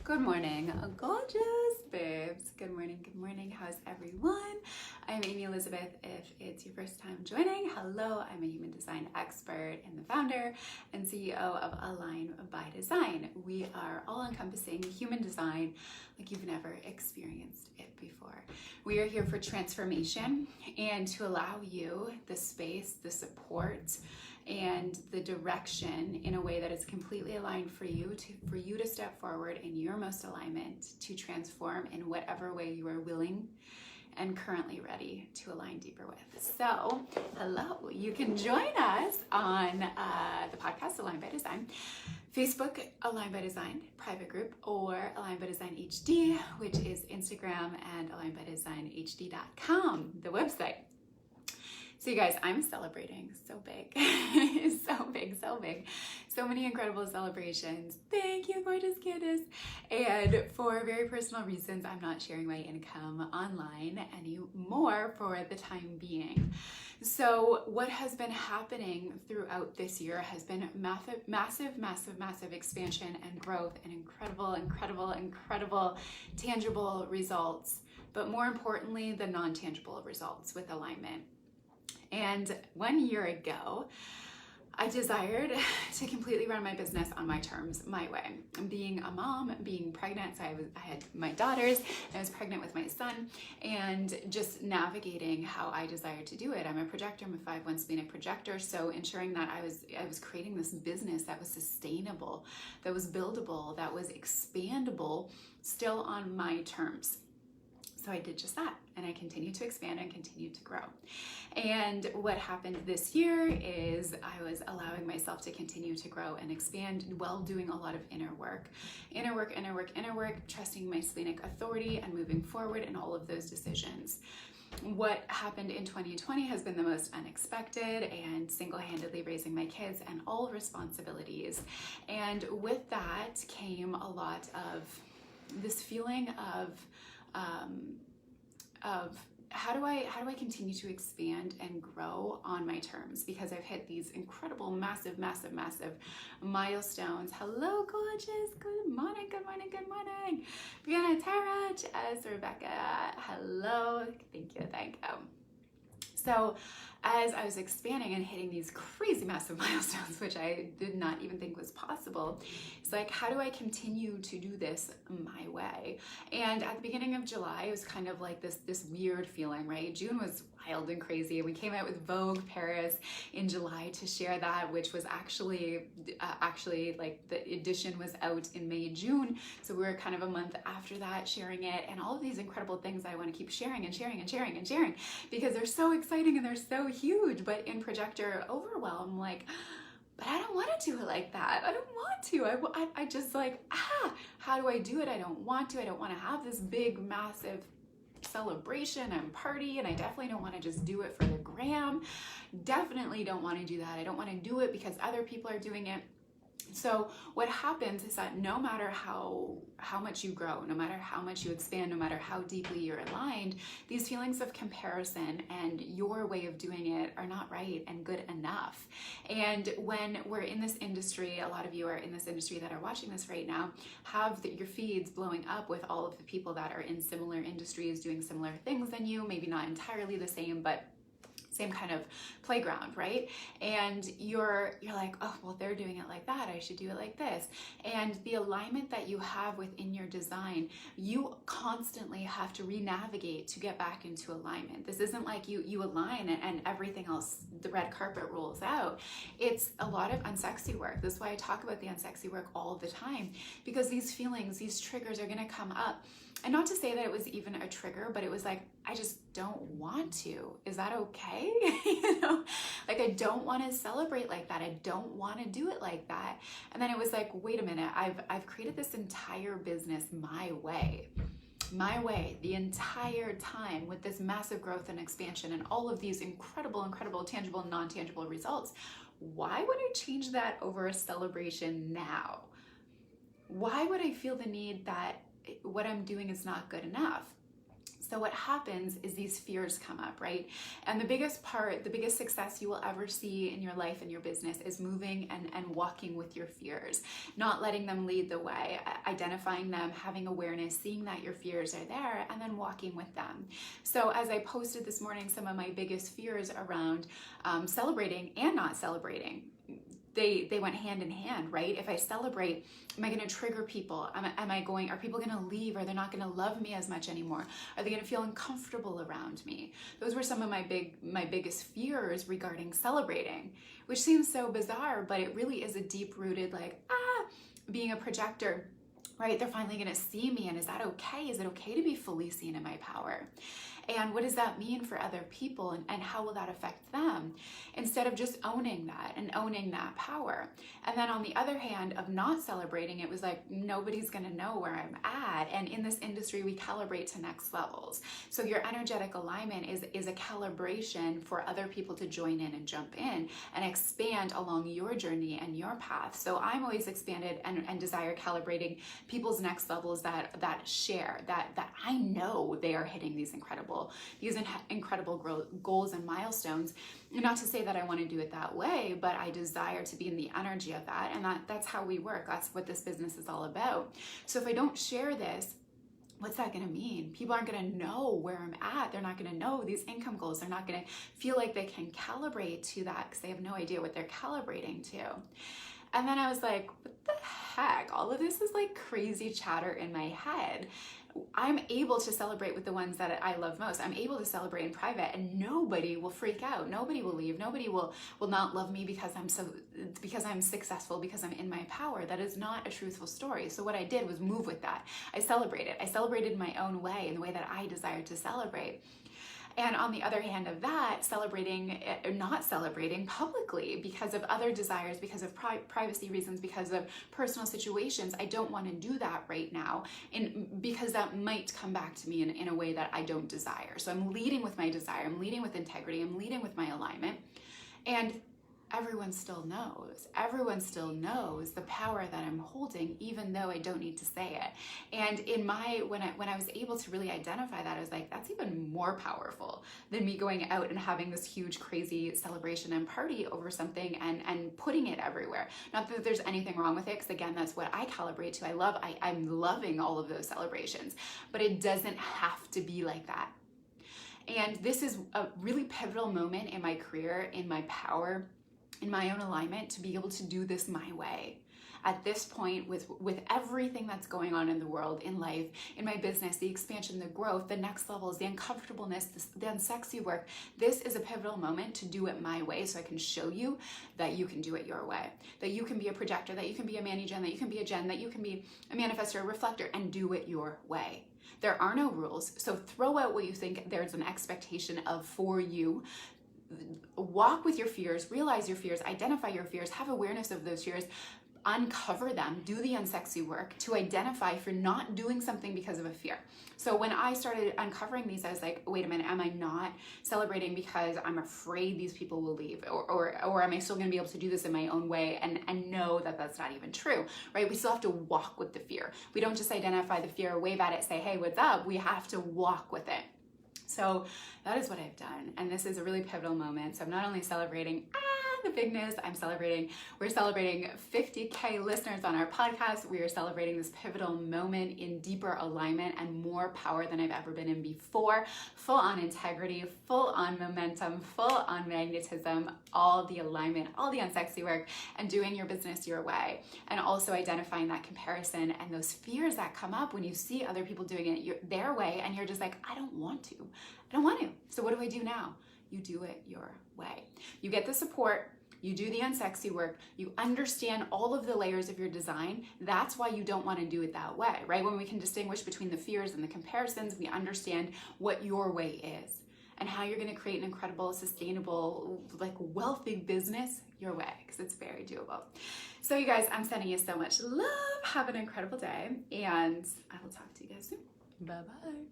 Good morning, gorgeous babes. Good morning. How's everyone? I'm Amy Elizabeth. If it's your first time joining, hello. I'm a human design expert and the founder and CEO of Align by Design. We are all-encompassing human design like you've never experienced it before. We are here for transformation and to allow you the space, the support, and the direction in a way that is completely aligned for you to step forward in your most alignment to transform in whatever way you are willing and currently ready to align deeper with. So, hello, you can join us on the podcast Align by Design, Facebook Align by Design private group, or Align by Design HD, which is Instagram, and alignbydesignhd.com, the website. So you guys, I'm celebrating so big, so big. So many incredible celebrations. Thank you, gorgeous Candace. And for very personal reasons, I'm not sharing my income online anymore for the time being. So what has been happening throughout this year has been massive expansion and growth and incredible tangible results, but more importantly, the non-tangible results with alignment. And 1 year ago, I desired to completely run my business on my terms, my way. Being a mom, being pregnant, so I had my daughters, I was pregnant with my son, and just navigating how I desired to do it. I'm a projector, I'm a 5/1 splenic projector, so ensuring that I was creating this business that was sustainable, that was buildable, that was expandable, still on my terms. So I did just that, and I continued to expand and continued to grow. And what happened this year is I was allowing myself to continue to grow and expand while doing a lot of inner work, trusting my splenic authority and moving forward in all of those decisions. What happened in 2020 has been the most unexpected, and single-handedly raising my kids and all responsibilities. And with that came a lot of this feeling of how do I continue to expand and grow on my terms, because I've hit these incredible, massive milestones. Hello, gorgeous. Good morning. Brianna, Tara, Jess, Rebecca. Hello. Thank you. So as I was expanding and hitting these crazy massive milestones, which I did not even think was possible, it's like, how do I continue to do this my way? And at the beginning of July, it was kind of like this weird feeling, right? June was wild and crazy. We came out with Vogue Paris in July to share that, which was actually like the edition was out in May, June. So we were kind of a month after that sharing it, and all of these incredible things I want to keep sharing because they're so exciting and they're so huge. But in projector overwhelm, like, but I don't want to do it like that. I don't want to. I just like, how do I do it? I don't want to. I don't want to have this big, massive celebration and party, and I definitely don't want to just do it for the gram. Definitely don't want to do that. I don't want to do it because other people are doing it. So what happens is that no matter how much you grow, no matter how much you expand, no matter how deeply you're aligned, these feelings of comparison and your way of doing it are not right and good enough. And when we're in this industry, a lot of you are in this industry that are watching this right now, have your feeds blowing up with all of the people that are in similar industries doing similar things than you, maybe not entirely the same, but same kind of playground, right? And you're like, oh, well, they're doing it like that, I should do it like this. And the alignment that you have within your design, you constantly have to renavigate to get back into alignment. This isn't like you align and everything else, the red carpet rolls out. It's a lot of unsexy work. This is why I talk about the unsexy work all the time, because these feelings, these triggers are gonna come up. And not to say that it was even a trigger, but it was like, I just don't want to. Is that okay? Like, I don't want to celebrate like that. I don't want to do it like that. And then it was like, wait a minute, I've created this entire business my way, the entire time, with this massive growth and expansion and all of these incredible, tangible, non-tangible results. Why would I change that over a celebration now? Why would I feel the need that what I'm doing is not good enough? So what happens is these fears come up, right? And the biggest success you will ever see in your life and your business is moving and walking with your fears, not letting them lead the way, identifying them, having awareness, seeing that your fears are there, and then walking with them. So as I posted this morning, some of my biggest fears around celebrating and not celebrating, they went hand in hand, right? If I celebrate, am I going to trigger people? Are people going to leave? Are they not going to love me as much anymore? Are they going to feel uncomfortable around me? Those were some of my biggest fears regarding celebrating, which seems so bizarre, but it really is a deep-rooted, being a projector, right? They're finally going to see me, and is that okay? Is it okay to be fully seen in my power? And what does that mean for other people, and how will that affect them? Instead of just owning that and owning that power. And then on the other hand of not celebrating, it was like, nobody's gonna know where I'm at. And in this industry, we calibrate to next levels. So your energetic alignment is a calibration for other people to join in and jump in and expand along your journey and your path. So I'm always expanded and desire calibrating people's next levels that share, that I know they are hitting these incredible goals and milestones. Not to say that I want to do it that way, but I desire to be in the energy of that. And that's how we work. That's what this business is all about. So if I don't share this, what's that going to mean? People aren't going to know where I'm at. They're not going to know these income goals. They're not going to feel like they can calibrate to that because they have no idea what they're calibrating to. And then I was like, what the heck? All of this is like crazy chatter in my head. I'm able to celebrate with the ones that I love most. I'm able to celebrate in private, and nobody will freak out. Nobody will leave. Nobody will not love me because I'm successful, because I'm in my power. That is not a truthful story. So what I did was move with that. I celebrated my own way, in the way that I desired to celebrate. And on the other hand of that, not celebrating publicly because of other desires, because of privacy reasons, because of personal situations. I don't want to do that right now, because that might come back to me in a way that I don't desire. So I'm leading with my desire. I'm leading with integrity. I'm leading with my alignment. And everyone still knows. Everyone still knows the power that I'm holding, even though I don't need to say it. And when I was able to really identify that, I was like, that's even more powerful than me going out and having this huge, crazy celebration and party over something and putting it everywhere. Not that there's anything wrong with it, because again, that's what I calibrate to. I'm loving all of those celebrations, but it doesn't have to be like that. And this is a really pivotal moment in my career, in my power, in my own alignment, to be able to do this my way. At this point, with everything that's going on in the world, in life, in my business, the expansion, the growth, the next levels, the uncomfortableness, the unsexy work, this is a pivotal moment to do it my way, so I can show you that you can do it your way, that you can be a projector, that you can be a mani-gen, that you can be a gen, that you can be a manifestor, a reflector, and do it your way. There are no rules, so throw out what you think there's an expectation of for you. Walk with your fears, realize your fears, identify your fears, have awareness of those fears, uncover them, do the unsexy work to identify if you're not doing something because of a fear. So when I started uncovering these, I was like, wait a minute, am I not celebrating because I'm afraid these people will leave? Or am I still gonna be able to do this in my own way and know that that's not even true, right? We still have to walk with the fear. We don't just identify the fear, wave at it, say, hey, what's up? We have to walk with it. So that is what I've done. And this is a really pivotal moment. So I'm not only celebrating the bigness, we're celebrating 50K listeners on our podcast. We are celebrating this pivotal moment in deeper alignment and more power than I've ever been in before. Full on integrity, full on momentum, full on magnetism, all the alignment, all the unsexy work, and doing your business your way. And also identifying that comparison and those fears that come up when you see other people doing it their way, and you're just like, I don't want to. So what do I do now? You do it your way. You get the support, you do the unsexy work, you understand all of the layers of your design. That's why you don't want to do it that way, right? When we can distinguish between the fears and the comparisons, we understand what your way is and how you're going to create an incredible, sustainable, wealthy business your way, because it's very doable. So you guys, I'm sending you so much love. Have an incredible day, and I will talk to you guys soon. Bye-bye.